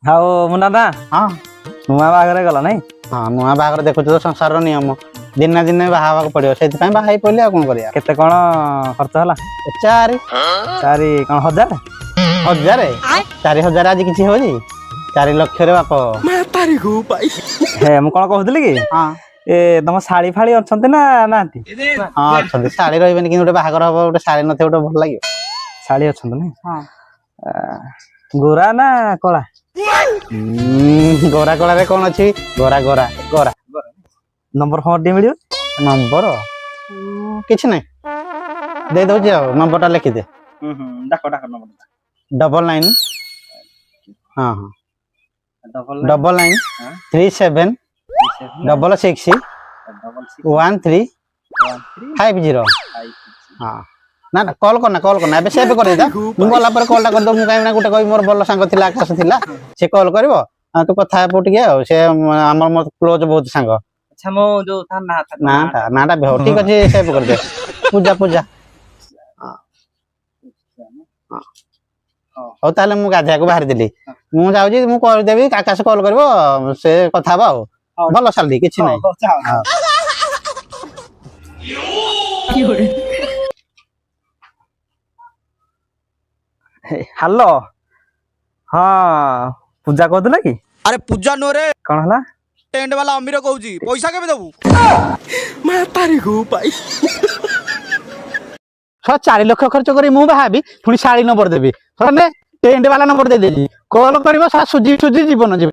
ଆଉ ମୁନା ନା ହଁ ନୂଆ ବାହାଘର ଗଲା ନାଇଁ? ହଁ ନୂଆ ବାହାଘର ଦେଖୁଛୁ ତ ସଂସାରର ନିୟମ ଦିନେ ନା ଦିନେ ବାହା ହେବାକୁ ପଡିବ ସେଇଥିପାଇଁ ବାହା ହେଇ ପଇଲି ଆଉ କଣ କରିବା। କେତେ କଣ ଖର୍ଚ୍ଚ ହେଲା? 4 କଣ 1000? 4,000 ଆଜି କିଛି ହଉଛି 4 ଲକ୍ଷରେ ବାପ। ହେ ମୁଁ କଣ କହୁଥିଲି କି ହଁ ଏ ତମ ଶାଳି ଫାଳି ଅଛନ୍ତି ନା ନାହାନ୍ତି? ହଁ ଅଛନ୍ତି ଶାଳି ରହିବେନି କିନ୍ତୁ ଗୋଟେ ବାହାଘର ହବ ଗୋଟେ ଶାଳି ନଥିବ ଗୋଟେ ଭଲ ଲାଗିବ। ଶାଳି ଅଛନ୍ତି ନାଇଁ? ହଁ ଗୋରା ନା କଳା? ଗୋରା କଳାରେ କଣ ଅଛି ଗୋରା ଗୋରା ଗୋରା। ନମ୍ବର ଫମ୍ବର ଟିକେ ମିଳିବ? ନମ୍ବର କିଛି ନାହିଁ ଦେଇଦଉଛି ଆଉ ନମ୍ବରଟା ଲେଖିଦେ। ଡାକ ନମ୍ବର। 99 ହଁ ହଁ 99 37 66 1350। ହଁ ନା ନା କଲ୍ କରନା ଏବେ ସେଭ୍ କରିଦେଇଥା ମୁଁ ଗଲା ପରେ କଲ୍ଟା କରିଦେବୁ। ମୁଁ କାହିଁକି ନା ଗୋଟେ କହିବି ମୋର ଭଲ ସାଙ୍ଗ ଥିଲା ଆକାଶ ଥିଲା ସେ କଲ୍ କରିବ ତୁ କଥା ହେବୁ ଟିକେ ଆଉ ସେ ଆମର ମୋର କ୍ଲୋଜ୍ ବହୁତ ସାଙ୍ଗ। ଆଚ୍ଛା ମୁଁ ଯୋଉ ତା ନାଟା ବି ହଉ ଠିକ ଅଛି ସେଭ୍ କରିଦେ ପୂଜା। ହଉ ତାହେଲେ ମୁଁ ଗାଧେଇବାକୁ ବାହାରିଥିଲି ମୁଁ ଯାଉଛି ମୁଁ କରିଦେବି ଆକାଶ କଲ୍ କରିବ ସେ କଥା ହବ ଆଉ ଭଲ ସାଲରି କିଛି ନାହିଁ। ହ୍ୟାଲୋ ହଁ ପୂଜା କହୁଥିଲା କି? ଆରେ ପୂଜା ନୁହଁ ରେ କଣ ହେଲା? ଟେଣ୍ଟ ବାଲା ଅମିର କହୁଛି ପଇସା କେବେ ଦବୁ? 4 ଲକ୍ଷ ଖର୍ଚ୍ଚ କରି ମୁଁ ବାହାବି ପୁଣି ଶାଳି ନମ୍ବର ଦେବି ଟେଣ୍ଟ ବାଲା ନମ୍ବର ଦେଇଦେବି କଲ୍ କରିବ ସୁଜି ଜୀବନ ଯିବ।